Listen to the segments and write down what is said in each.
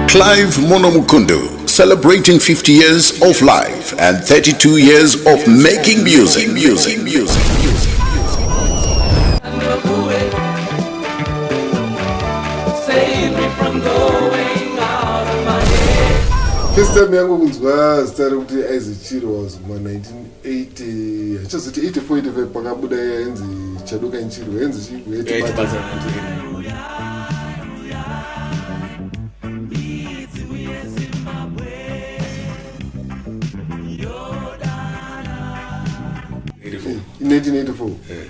Clive Mukundu, celebrating 50 years of life and 32 years of making music. First time yangu kunzwa started kuti aizi CHIRWA was ma 1980 achozoti 84 85 pakabuda yanzi chaduka CHIRWA yanzi chikuita in 1984.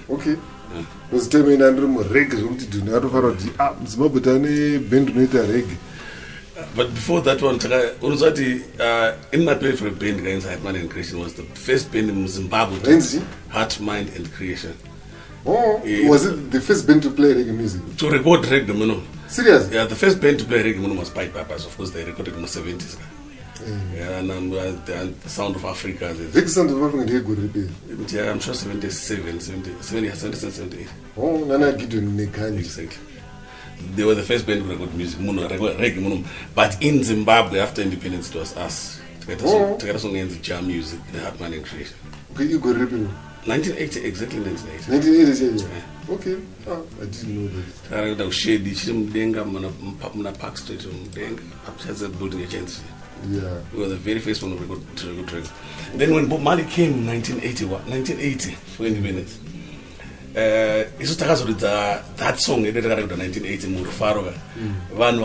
Okay. Was time in under reggae zvekuti dunhu atofara kuti Zimbabwe tane band inoita reggae. But before that one, in my play for a band against Heart, Mind and Creation was the first band in Zimbabwe to Heart, Mind and Creation. Oh, was it the first band to play reggae music? To record reggae, no. Serious? Yeah, the first band to play reggae was Pied Pipers. Of course, they recorded in the 70s. Yeah, and the Sound of Africa. The Sound of Africa, they good repeat. Yeah, I'm sure 77, 78. Oh, Nana Gideon Nekani. Exactly. They were the first band to record music, reggae. But in Zimbabwe, after independence, it was us. Together song against jam music, the Heart, Mind and Creation. Okay, you got repeat. 1980, exactly 1980. 1980, yeah. Okay, I didn't know that. I shade the Park Street, building a chance. Yeah. We were the very first one to record reggae. Then when Bob Marley came in 1980 for independence, that song in 1980 Murufaro Van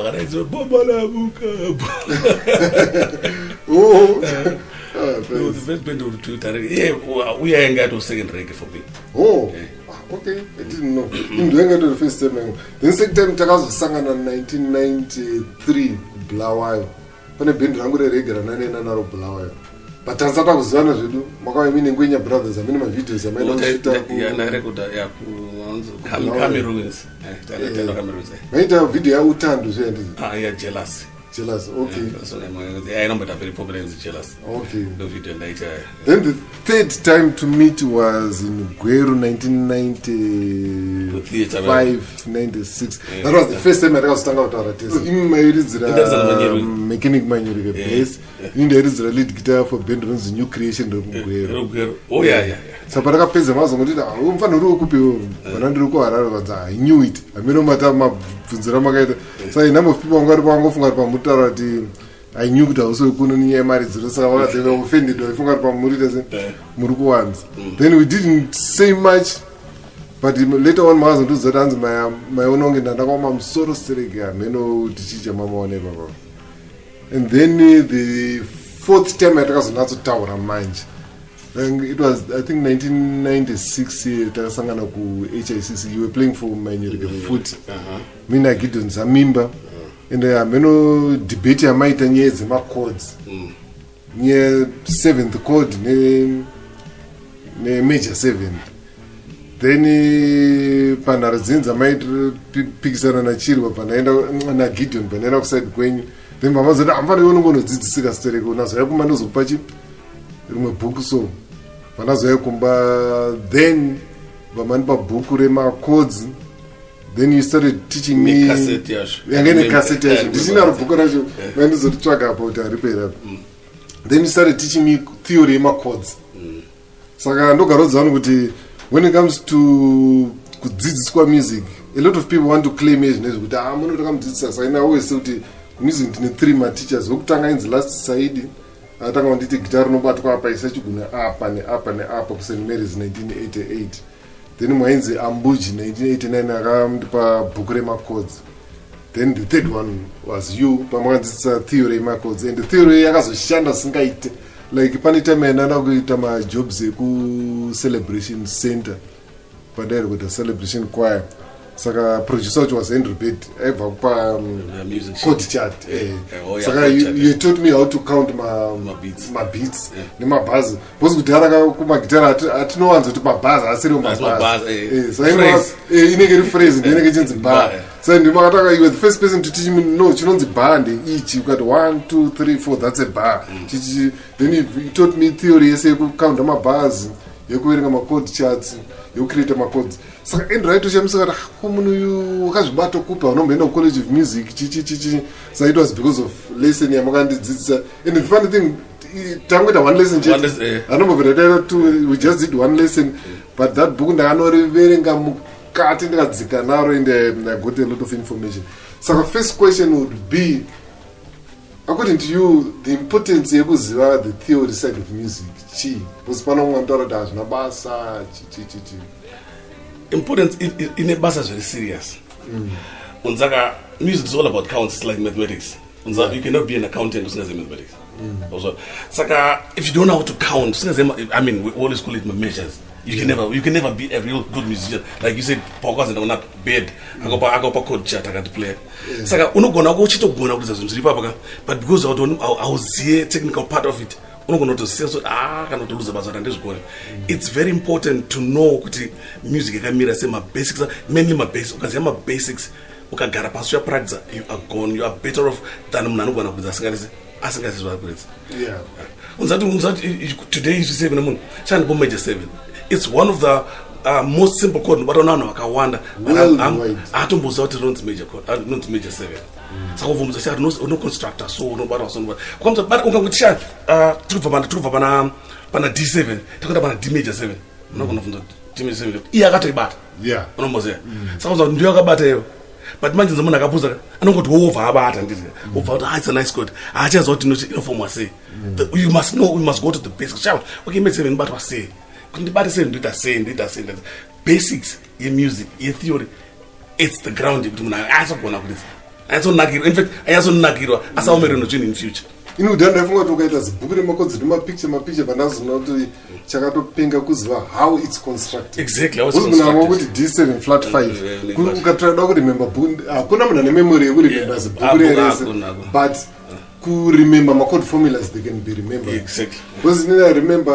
the first band to Twitter. Yeah, we are going to second reggae for me. Oh, okay, I didn't know. I'm doing it the first time. The second time Takazo sang in 1993 Blawayo. When a band rangu reggae and I know Blawayo. But Tanzania was one of the Maka meaning Gwenya brothers, I mean my videos, I made a record Cameroons. Made a video Utandu. Yeah, jealous. Jealous, okay. So I know that very popular in Jealous. Okay. No video later. Then the third time to meet was in Gweru 1995, 96. That was the first time I was talking about artists. In my mechanic manual bass. In the lead guitar for band runs new creation of Gweru. Oh yeah. So I knew it. I mean, no matter my so a number of people got Mutarati. I knew that also couldn't hear marriage, so they were offended or forgot about Murukuans. Then we didn't say much, but later on, I was my own and I'm so strict. I know teacher Mama never. And then the fourth time I was not to tower and mind. And it was, I think, 1996. HICC. You were playing for Manu Foot. Mina Gideon Zamimba. And there are many debate. I might and yes, my chords. Near 7th chord, major 7th. Then Panarazins, I might pick Sarana CHIRWA, Panana Gideon, Panana outside going. Then Mama said, I'm very going to do this story. So I come and do Pachi. Book so then Bamanba Bukurema codes. Then you started teaching me cassette. This is not a book when is the track about a repair. Then you started teaching me theory chords. So when it comes to square music, a lot of people want to claim it. I'm going to come to this. I always say music in 3 my teachers who in the last side. I don't want to take guitar no but up and up St. Mary's 1988. Then Mwenzi Ambuji 1989 around Bukurema chords. Then the third one was you, Paman's theory chords. And the theory has a shanda singait like Panitame and another jobs ku celebration center. But there with the celebration choir. Saka producer was Andrew Pitt, music chord chart. Saka you taught me how to count my beats. My bars. Because Gutaraga kuma guitar at no one to my bars. I said my bars. So I was in a phrase, then I get bar. So you were the first person to teach me no, you know the bar and each you got 1, 2, 3, 4, that's a bar. Then you taught me theory, I say count my bars, you're going my chord charts. yokucreate macodes saka endright ushamusa kuti munhu uyu wakazvibata kupa unomboenda kucollege of music chichichichi so it was because of lesson yamakandidzidzisa and the funny thing tangoita one lesson anombobvira we just did one lesson but that book ndakanoriverenga mukati ndikadzika naro and I got a lot of information. So the first question would be, according to you, the importance yekuziva the theory side of music. Because pana mwantora does na basa chi. Importance in a basa is very serious. Unzaka music is all about counts, it's like mathematics. Unzaka you cannot be an accountant who knows mathematics. Also, saka if you don't know how to count, I mean we always call it measures. You can never be a real good musician. Like you said, because I'm not bad. I go code chat I got to play. Saka unogona go chito gona kuti zvinhu papa but because I was here technical part of it. Unogona to say so kana to lose bazara ndezvikona. It's very important to know kuti music yakamira sema basics, mainly my basics. Ukaziya my basics ukagara pasi ya practice you are gone, you are better off than munhu anogona kuti asingazizwa kuti. Yeah. Unzati today you say when chand bo major 7. It's one of the most simple chord but unaona wakawanda atomboza kuti not major chord not major 7 saka uvumbuza chati no constructor so no bata so kwamza but unganguti chati turubva pana D7 takuenda pana D major 7 unogona kuvunza D major 7 iye akatoibata yeah unomboza saka unza ndiyo akabata iyo but manje nzomunhu akapuza anongoti wova abata nditi ubva kuti it's a nice chord achazo kuti inoform wase you must know, you must go to the basics shout okay major 7 but wase kundibata ndoita say basics ye music ye theory it's the ground kuti munhu asogona kuti asonakirwa in fact asonakirwa asaomere nochinhu in future ino udhanda ifunga kuti ukaita zibhuku remakodzi nemapicha pandazona kuti chakatopenga kuziva how it's constructed exactly munhu kuti D7 flat 5 ukatrada kuremember bhuku hakuna munhu ane memory yekuremember zibhuku rerese but kuremember macode formulas they can be remembered exactly because I remember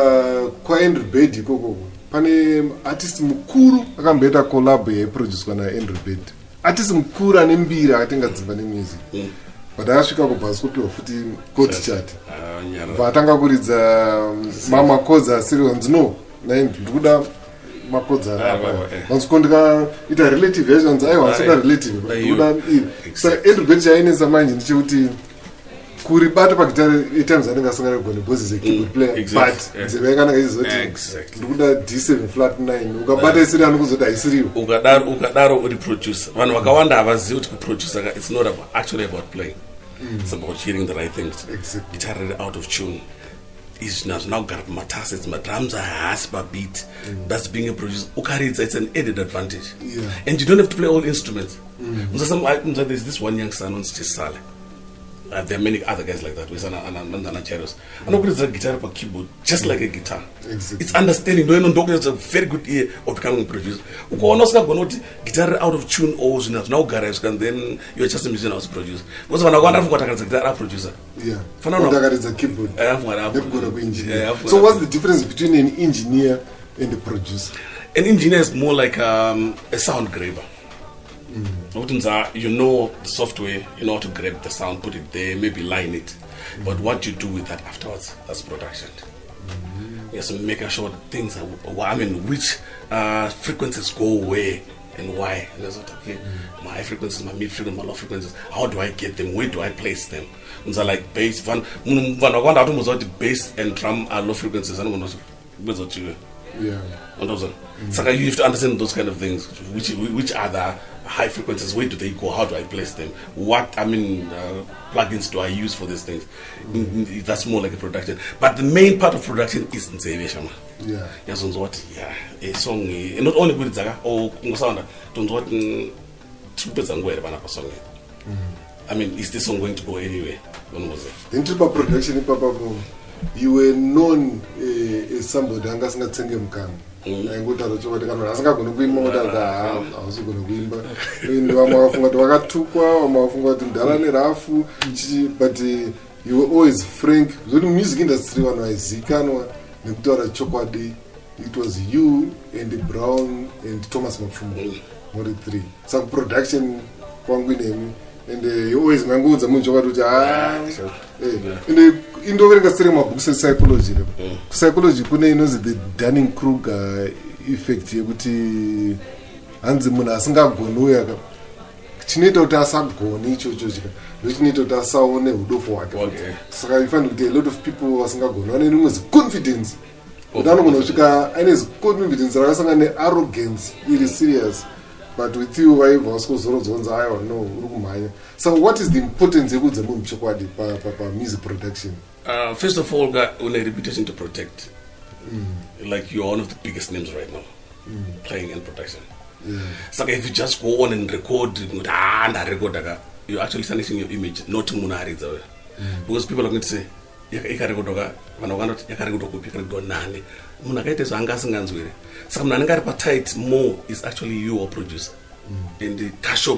kwaAndrew Bird ikoko pane artist mukuru akamboita collab yaiproducwa naAndrew Bird artist mukuru ane mbiri akatengadzimba nemusic but akasvika kubva asikupiwa futi code chart vatanga kuridza mamacodes asiri wanzi no ndikuda macodes arapa vanziko ndikaita relative yazvanzi aiwa asoda relative ndikuda saka Andrew Bird chainesa manje ndichekuti kuribata pagitari itimes anenge asangana kugone bosses a keyboard player but nzeve yakanaka izoti ndikuda D7 flat 9 ukabata isiri anokuzoti haisiriwo ukadaro uri producer vanhu vakawanda havazivi kuti kuproducer it's not actually about playing it's about hearing the right things guitar out of tune is now kugara pamatasi it's madrums haasi pabeat that's being a producer ukaridza it's an added advantage and you don't have to play all instruments there's this one young son once just Sale. There are many other guys like that. We're CHIRWA. I'm not going to guitar or keyboard, just like a guitar. Exactly. It's understanding. No, no, it's a very good ear of becoming a producer. Guitar out of tune or now garage, and then you're just a musician as a producer. Because when I go and I guitar producer. Yeah. It's a keyboard. So what's the difference between an engineer and a producer? An engineer is more like a sound graver. You know the software, you know how to grab the sound, put it there, maybe line it. But what you do with that afterwards, that's production. Yes, making sure things are, which frequencies go where and why. That's what, okay, my high frequencies, my mid frequencies, my low frequencies, how do I get them? Where do I place them? Like bass, bass and drum are low frequencies. Yeah. So you have to understand those kind of things. Which are the high frequencies? Where do they go? How do I place them? What plugins do I use for these things? That's more like a production. But the main part of production is Nzeve. Yeah. Yes, what? Yeah, a song. Not only with Zaga or Ngosanda. Don't what? Is this song going to go anywhere? When was it? The interval production, Papa. You were known as somebody who was not singing mukana. Ngutaro chokoti kana asingagona kuimba mutadza ausigona kuimba. Vamwe vafunga kuti vakatukwa, vamwe vafunga kuti ndara nerafu, but you were always frank. Zvoti music industry vanhu vaizikanwa nekutaura chokwadi. It was you and Brown and Thomas Mapfumo, more three. Some production kwangu nemi. And you always mangoza munhu chokwadi kuti indoverenga siri mabhuku sepsychology. Psychology kune inonzi the Dunning-Kruger effect yekuti hanzi munhu asingagoni uya chinoita kuti asagoni ichocho chika ndochinoita kuti asaone udofu hwake saka ifanira kuti a lot of people vasingagoni vane rimwe ziconfidence kuti anogona kusvika aine ziconfidence rakasangana nearrogance iri serious but with you vaibva vasikozorodzoonza aiwa no uri kumhanya. So what is the importance yekudza munhu chokwadi music production? First of all, une reputation to protect. Like you're one of the biggest names right now, playing in production. So if you just go on and record, you're actually tarnishing your image, not because people are going to say, more is actually you or producer. In the cash show, I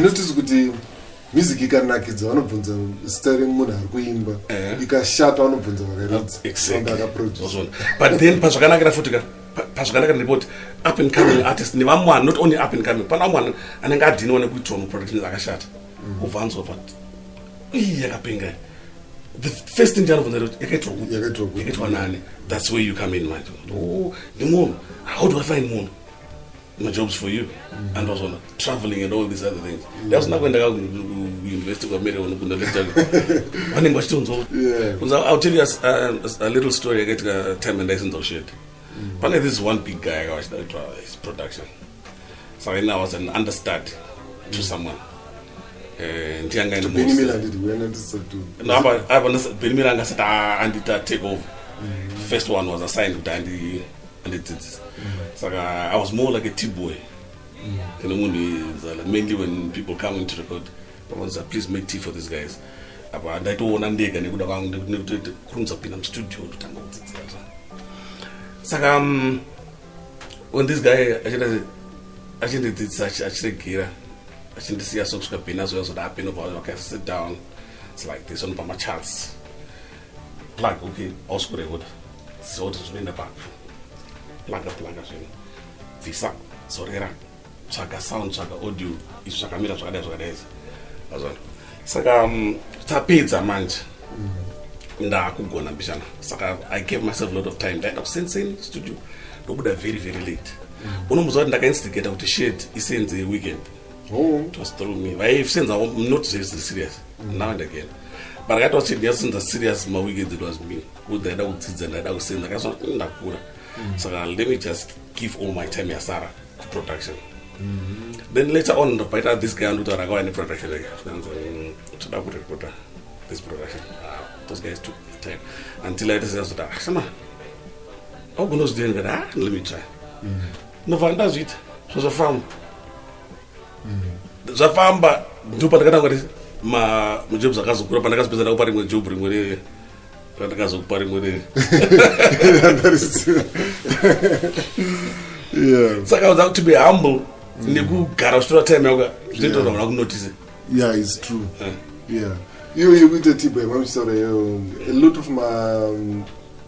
notice kuti music ikanakidza vanobvunza story munhu ari kuimba ikashata vanobvunza vakaridza. But then pazvakanakira futi pazvakanakira report up and coming artist ni vamwana, not only up and coming, pana vamwana anenge adhiniwa nekuitwa muproduction dzakashata kubva anzwa but yakapenga. The first thing janobvunza kuti yakaitwa nani. That's where you come in, man. Oh, the moon, how do I find moon? My job's for you, and also traveling and all these other things. There was not going to go to University of America. I'll tell you a little story. I get Terminations or shit. But this is one big guy. I watched his production. So I was an understudy to someone. And young guy. Take over. First one was assigned to Andy. So I was more like a T-boy. Mainly when people come into the record, I was like, please make tea for these guys. And I don't want to studio. So when this guy actually did such gira, actually see us also okay, sit down. It's like this on my charts. Plug, okay, also good. So it's been the back. Plaga visa sorera chaka sound chaka audio ishakamira zvakadai saka tapedza manje ndakugona mbishana saka I gave myself a lot of time that sensei studio ndobuda very very late unomuzwa kuti ndakainstigata kuti shed isenze weekend it was through me vaisenza not serious now and again but I got to senza serious ma weekends it was me who ndaida kudzidza ndaida kusenza kasona ndakura. So let me just give all my time to Sarah production. Then later on, this guy and I go any production. This production. Those guys took time until I decided that. Oh, goodness, let me try. No one does it. So the farm. The farm, but do but my jobs are going to open with job bring yeah. So I was out to be humble. Yeah, it's true. Yeah. You with the tip, I'm sorry. A lot of my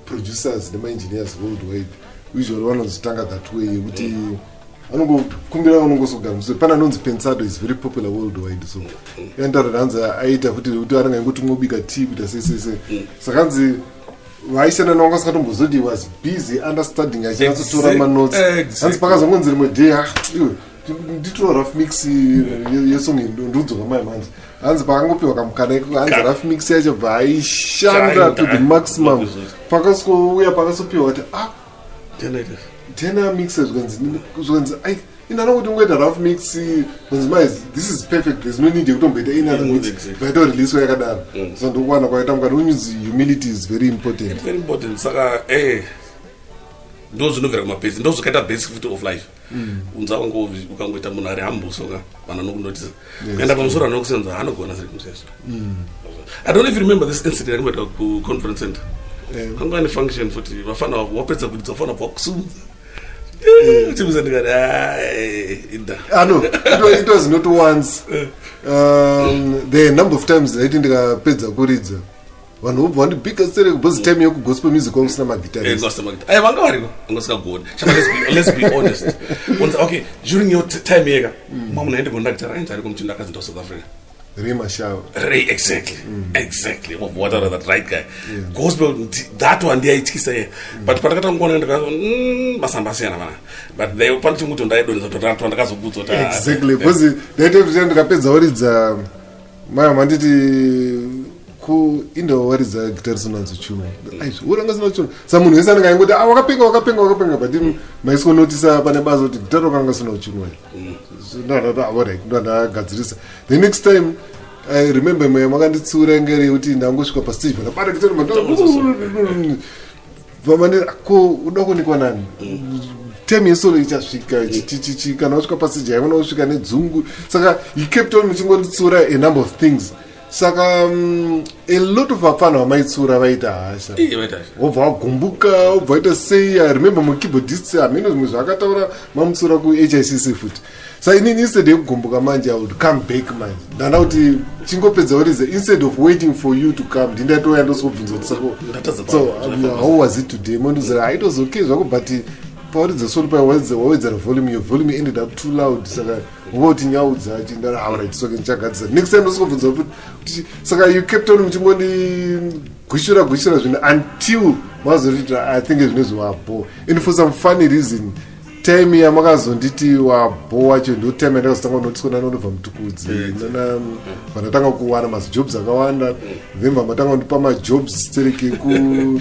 producers, my engineers worldwide, usually one of the standard that way. Kumbira unongosogamuso pana nonzi pensado is very popular worldwide so yandaranza aita kuti aranga ngoti mobika tea kuti sese sakanzi vaishana nongoskatomuzodi was busy understanding achinatora ma notes hanzi pakazongonzi rimwe day nditoro rough mix yesong ndudzoka mai manje hanzi pakangopiwa kamukana hanzi rough mix yacho vaishanda to the maximum pakasouya pakasopiwa kuti tena mixes kwenzi ai inana kuti ngoita rough mix kwenzi this is perfect, there's no need yekutomboita another mix baita release yakadaro so ndokwana kwaita mukana unzi humility is very important saka ndo zvinovhera kumabasic ndo zvakaita basic futi of life unza ukangoita munhu ari humble soka vanhu vanokundoti kuenda pamusoro anokusenza anogona seri kumuseso. I don't even remember this incident akamboita ku-conference center kanga function futi vafana wapedza kudza vafana vakusudza it was not once. The number of times that ndikapedza kuridza vanhu vobva vandibika sere because time yekugospel music wamusina maguitarist vanga variko vangasikagoni. Let's be honest. Okay, during your time yeka mwamunhu aende kondakitara ainzi ari kumchinda akazinda South Africa Ray Marshall. Exactly. Exactly. What are that right guy? Gospel, that one day it's say. But Patakam but they will punch him to die to the Exactly. Because they have my manditi ku indo what is the guitar songs chuma. Uranga sino chuma. Someone is saying ngo wakapenga but my school notice pane bazo ti guitar kanga sino chuma. No gadzirisa. The next time I remember my maganditsura ngere uti ndangosvika pa stage pana guitar vamane ko unokunikwa nani. Tell me so ichasvika chichi kana usvika passage yaona usvika nedzungu saka he kept on muchingonditsura a number of things saka a lot of vafana vamaitsura vaita hasha obva wagumbuka obva waita sei. I remember mukeyboardist amene zvimwe zvakataura mamutsura kuHICC futi so inini instead yekugumbuka manje I would come back manje ndanda kuti chingopedza urize instead of waiting for you to come ndindatouya ndosokubvunza kuti sako so how was it today monduzira it was okay zvako but Paul is the sort of wawedzera volume, your volume ended up too loud. Saka what in your agenda, how right, so can check out. Next time, Saka you kept on muchingoni gushura until I think it's news wabo. And for some funny reason, tell me amagazo nditi wabo wacho ndo time ndakasitanga notisona nonobva mutukudzi. Vanatanga kuwana mas jobs akawanda, then vamatanga ndipa ma jobs tereke ku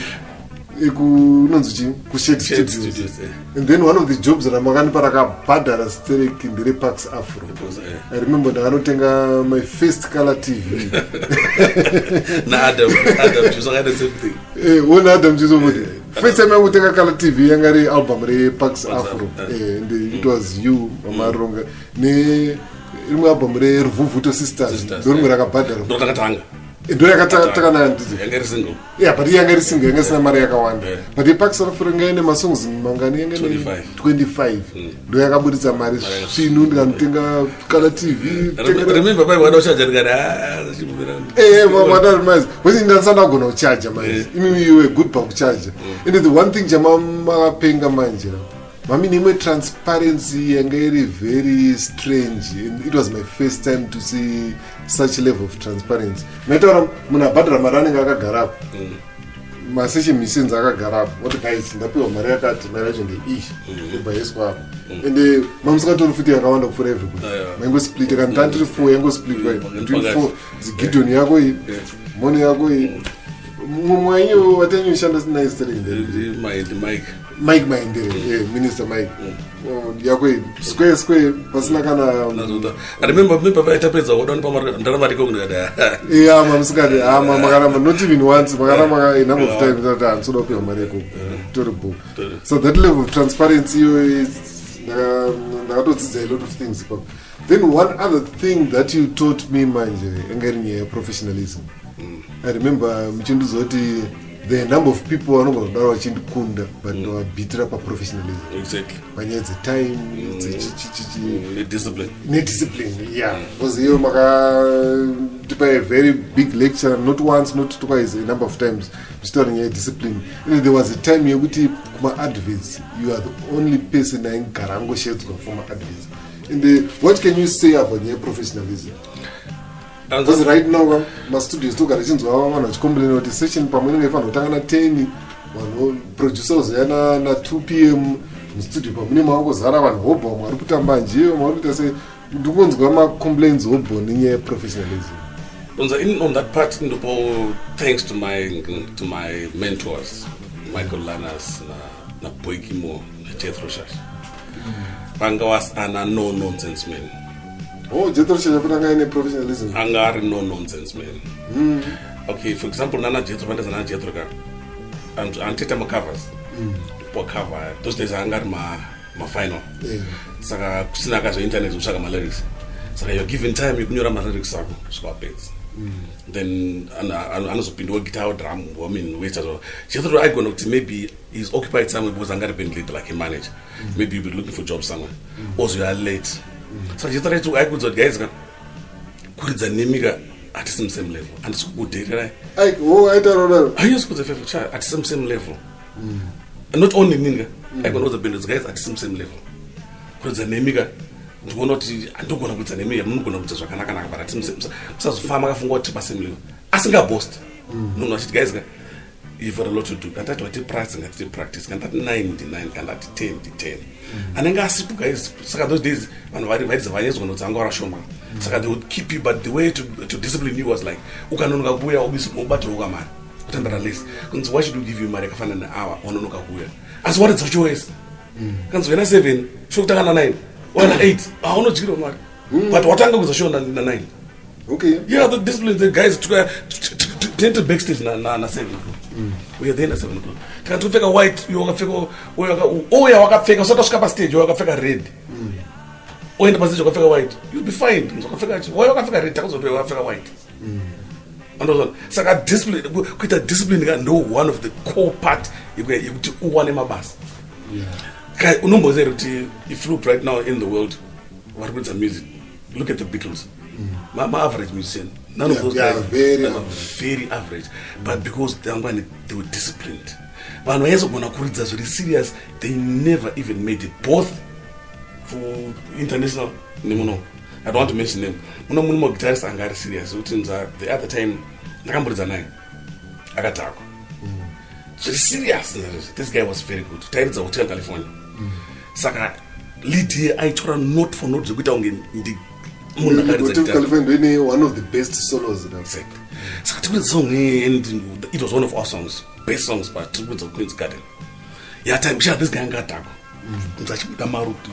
Shade Studios. And then one of the jobs that I'm going to Badara Sterek in the Parks Afro. I remember that I don't think my first color TV. Adam, you saw the same thing. One Adam, first time I would take a color TV, Yangari album, Parks Afro. And it was you, Mama Ronga. Ne, album, Vuvuto Sisters. Don't go like a Badara. Yeah, but younger single, younger Maria Kawan. But the packs of Frangane Masons, Mangani 25. Do you have a marriage? She knew that color TV. Remember, by what I said, was in the Sanagono charger, you were a good pump charger. And the one thing Jamama Penga Manja. Mamini transparency and very strange. And it was my first time to see such level of transparency. Metoram muna badra marani ngaka garab. Maseshi misins aka garab. What the guys ndapi wa Maria kat marriage the ish. By eswa. And the mamska to fiti akawanda for everybody. Mango split kan tantri for yango split by. Between four Gideon yako money yako mwanyo watenyo shanda nice thing. The Mike Minister Mike. Yakwe square pasina kana. I remember me papa interprets what on pamara ndara ko ngada. Yeah, mamskade magara not even once magara a number of times that I'm so up mareko. Terrible. So that level of transparency is a lot of things. Then one other thing that you taught me manje engering professionalism. I remember Mchindu Zoti the number of people are not going to watch Kunda, but they are beaten up professionalism. Exactly. When it's a time, it's discipline. Discipline, yeah. Because you make a very big lecture, not once, not twice, a number of times, restoring your discipline. And there was a time you would take my advice. You are the only person in Karango shares for my advice. And what can you say about your professionalism? Because right now, my studios took a reason to complain about the session. Pamela Fanotana 10, producers, na 2 p.m. studio. Pamela was Haravan Hobo, Maruta Manji, Maruta say, do one's Gama complaints Hobo in professionalism. On that part, thanks to my mentors, Michael Lanas, na Poikimo, Jethro Shash. Pangawas and a no nonsense man. Oh, Jethro Shash, professionalism. Angar no nonsense man. Okay, for example, Nana Jethro, Nana Jethro, and Teta covers. For cover, those days Angar my final. Saka Kusinaga internet, Ushaga my lyrics. Saka you're given time, you can use my lyrics, squad bits. Then and also been doing guitar, drum, wait as well. Jethro I go to maybe he's occupied somewhere because Angar been late, like he manage. Maybe you'll be looking for job somewhere. Also you are late. So Jethro to I go to guys could the nimiga at the same level and it's good data. I don't know. I used to go to at the same level. And not only Ninga, I go to the builders guys at the same level. Because the nimiga ndikuona kuti andogona kuita nemi munogona kuita zvakanaka but ati musazofamba akafunga kuti pasemile asingabost munhu achiti guys you've got a lot to do kandati wati practice kandati 99 kandati 10 anenge asipo guys saka those days vanhu vaidza vanyezogona kuti anga varashoma saka they would keep you but the way to discipline you was like ukanonoka kuuya ubatira mari kutambira less kunzi why should we give you mari yakafanana nehour wanonoka kuuya asi what is your choice kanzi wena 7 shokutanga na 9 wena 8 haunodyirwa mari but watanga kuza show na 9 okay yeah the discipline the guys to backstage na 7 we are there at 7 o'clock tikatopfeka white uya wakapfeka usatosvika pastage wakapfeka red oenda pastage wakapfeka white you'll be fine wakapfeka red takuzopfeka wakapfeka white understand saka discipline kuita discipline ndo one of the core part yekuti uwane mabasa unombozera kuti if you look right now in the world vari kuita music look at the Beatles average musician none of those guys are very average but because they were disciplined vanhu vaizogona kuridza zviri serious they never even made it both for international nemuno I don't want to mention them muno mune guitarist anga ari serious kuti the other time ndakamboridza naye akatakwa zviri serious this guy was very good tairidza hotel California saka lead here aitora note for note zvekuita unge one of the best solos in that saka tikuridza song and it was one of our songs best songs but tikuridza Queen's Garden time this guy angatakwa muzachibuda maruti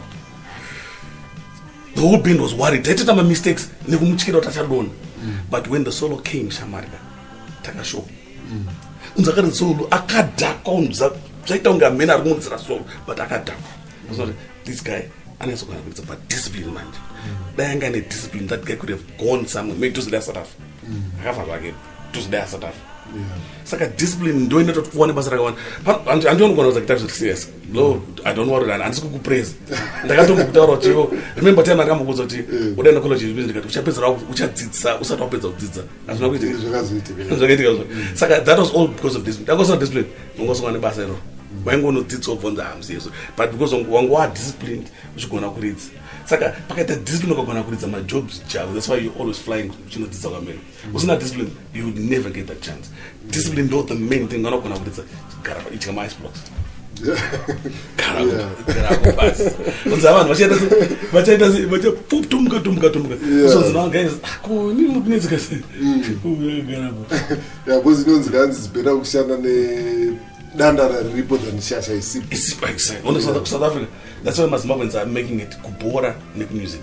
the whole band was worried taitata mistakes nekumutyira kuti achadona but when the solo came shamarika takashoka unza akaridza solo akadhakwa unza zvaita unga mena ari kumudzira solo but akadhakwa this guy anazogona kuridza but discipline manje dai anga ne discipline that guy could have gone somewhere maybe to the South Africa akafa zvake to the South Africa saka discipline ndo inoita kuti uwane basa rakawanda andionogona kuza kuita zviri serious no I don't worry handisi kukupraise ndakatombotaura kuti remember time akambokuudza kuti udaenda college ndikati uchapedzera uchadzidzisa usati wapedza kudzidza azvina kuitika saka that was all because of discipline ndakosa discipline ungosongwa nebasa iro wainge unodzidza ubvonza hamsiyeso but because wange wadisciplined uchigona kuridza saka pakaita discipline ukagona kuridza majobs chavo that's why you always flying uchinodzidza kwamene usina discipline you would never get that chance discipline ndo the main thing unogona kuridza gara paitya maicebox unza vanhu vachaita usonzinawa guys kunetska because inonzi kanzi zibhera kushanda danda riripo than shasha isipi South Africa that's why Zimbabweans are making it kubora nekumusic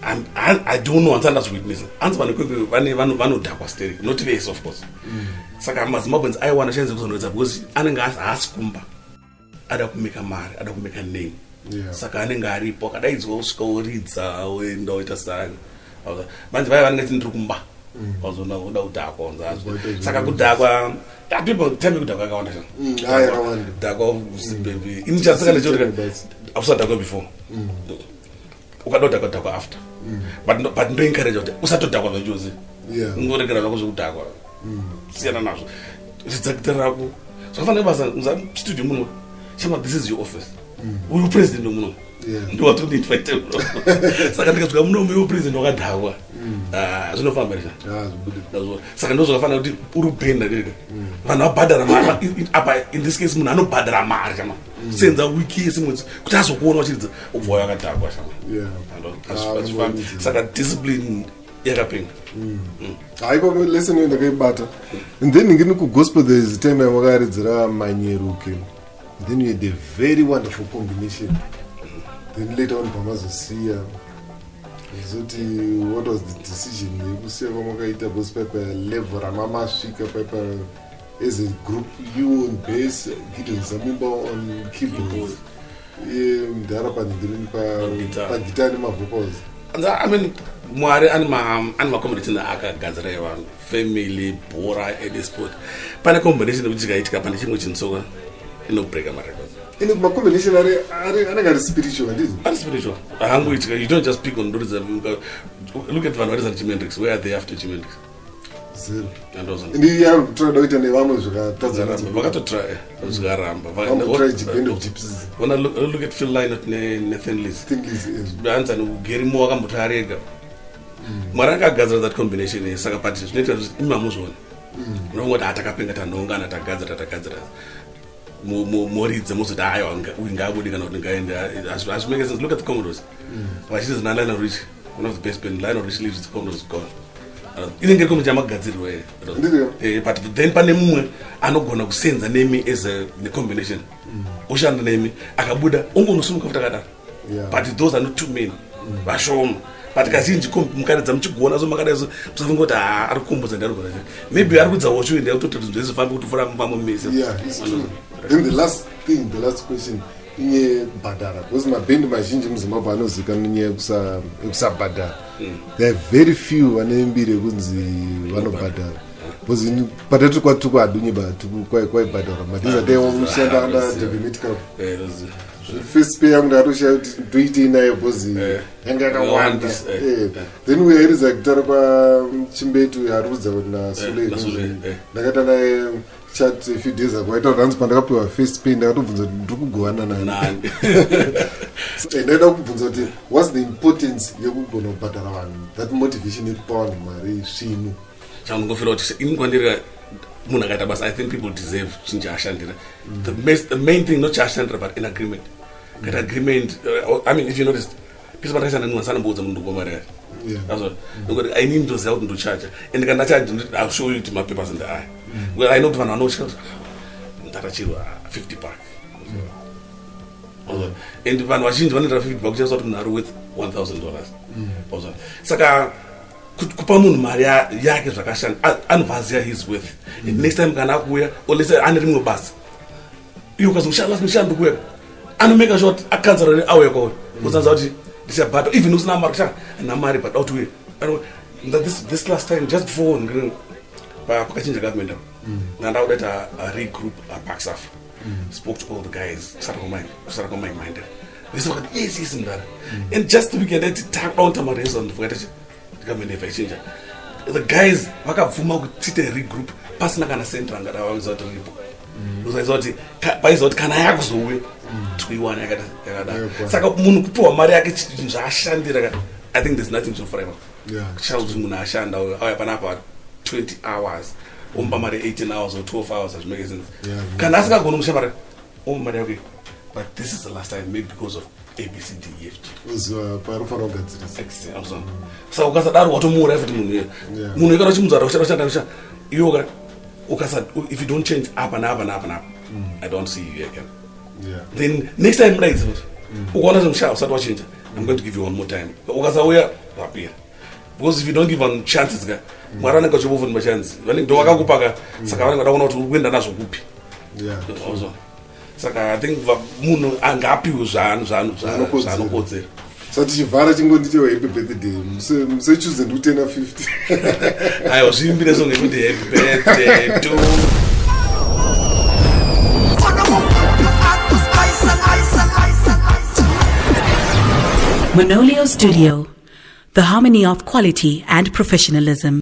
I don't know ansanda zvikuitnesa anzi vanodhakwa stereo not vese of course saka mazimbabweans aiwana chance kuzondoredza because anenge haasi kumba ada kumeka mari ada kumeka name saka anenge aripo akadaidzwa usvika uridza oenda oita sanga manje vaya vanenge tindiri kumba wazona uda kudhakwa unzazvo saka kudhakwa people tell me kudhakwa akawanda dhakwa usibebi ini chasaka lechoti ausadhakwa before ukada kudhakwa after but ndo encourage kuti usatodhakwa zvachose ungoregera zvako zvekudhakwa siyana nazvo zvidzakitira rako zvakafanira basa studio muno chama this is your office uyu president muno ndiwatoniitfaite muno saka ndikasvika muno uyo president wakadhakwa zvinofamba saka ndo zvakafanira kuti uri bhenda rega vanhu vabhadhara mari apa in this case munhu anobhadhara mari chama senza wiki yese mwedzi kuti azokuona wachiridza ubva wakadhakwa chama saka discipline yakapinga haipa lesson yo ndakaibata and then ngini kugospel there is a time yamakaridzira manyeruke then you had a very wonderful combination then later on pamazosiya zoti what was the decision yekusiya kwamakaita gospel level ramamasvika paipa as a group you on bass Gideon Zamimba on keyboard ndara pandirini pagitari nemavocals I mean mwari ani macombination akagadzira evanhu family bhora sport pane combination yekuti chikaitika pane chimwe chinotsoka inobreka marecords ine macombination anenge ari spiritual ari spiritual ahangoitika you don't just pick on ndoridza look at vanhu varidza Jimi Hendrix where are they after Jimi Hendrix 0 Andozana. ndi yakutora doita nevamwe zvikatadza vakatotry zvikaramba band of gypsies When I look at Phil Lynott Nathan Lees hanza Gary Moore akamboti ari ega mwari akagadzira that combination saka pati zvinoita kuti imamuzvona unongoti atakapenga tanongana tagadzira moridze mozoti aiwa uyu ngaabudi kana kuti ngaende hazvimake sense. Look at the Commodores vachiti zina Lionel Richie, one of the best band. Lionel Richie leaves, the Commodores is gone. Inenge iri komucha magadzirirwa but then pane mumwe anogona kusenza nemi as the combination oshanda nemi akabuda ungonosumuka futi akadaro but those are not two men vashoma but kazhinji mukaredza muchigona so makadaiso musafunga kuti ari kukombodza ndarigona maybe ari kudza washu ende kutoti zvizofamba kuti fura mumamumese. Then the last question inye bhadhara because mabhendi mazhinji muzimbabwe anozivikanwa nenyaya yekusabhadhara. There are very few vane mbiri yekunzi vanobhadhara because patati kwatuku hadunye kwaibhadhara matizadai ushanda under diplomatic first pay yangu ndatoshaya kuti ndoitei nayo because yange yakawanda. Then uyairidza kutara kwachimbetu ari kudza kuti nasule ndakaita naye chat a few days ago aita kuti hanzi pandakapiwa first pay ndakatobvunza kuti ndiri kugovana naye ndaida kubvunza kuti what's the importance yekugona kubhadhara vanhu, that motivation yekupa vanhu mari svinu chandingofira kuti ini kwandiri munhu akaita basa I think people deserve chinhu chaashandira. The main thing not chaashandira but an agreement. Get agreement. I mean if you noticed pisa patashanda ndingasana mboudza munhu ndingomari yake ngoti I need to sell to charge and kana charge I'll show you to my papers in the eye. Well I know to know ndatachirwa 50 pack and vanhu vazhinji vanoita 50 pack just kuti nari worth $1,000 saka kupa munhu mari yake zvakashanda anobvaziya his worth next time kana akuuya olese ane rimwe basa iwe ukazoshanda kuya anomeka sure kuti akanzara auya kwauri uzanza kuti ndichabhata even usina mari kushaka na mari but out way this last time just before pakachinja government ndandakudaita a regroup paxaf spoke to all the guys kusara kwamai minded they said yes mdara and just the weekend takdaunta maresa ndifukata government ifachinja the guys vakabvuma kuti tiite regroup pasina kana central ngatavawiza kuti ripo uzaiza kuti paiza kuti kana yakuzouya twiwana yakadaro saka munhu kupiwa mari yake zvaashandira I think there's nothing so forever kuchira kuti munhu ashanda auya panapa 20 hours omba mari 18 hours or 12 hours hazvimake sense kana asikagona kusha mari mari yake but this is the last time maybe because of ABCDEFG uziva parofana kugadzirisa saka ukasadaro watomuura futi munhu ikana chimudzara kushanda iwe if you don't change apa napa I don't see you again. Then next time mdaidza kuti ukaona semusha usati wachinja I'm going to give you one more time ukasauya wapera because if you don't give one chances mwari anenge achibofu machanzi ndo vakakupaka saka vanenge vada kuona kuti uri kuenda nazvo kupi saka I think munhu angapiwe zvaanokodzera sati chivhara chingonditewa happy birthday musechuze ndikutena 50 aiwa zviimbire songe kuti happy birthday to Manolio Studio, the harmony of quality and professionalism.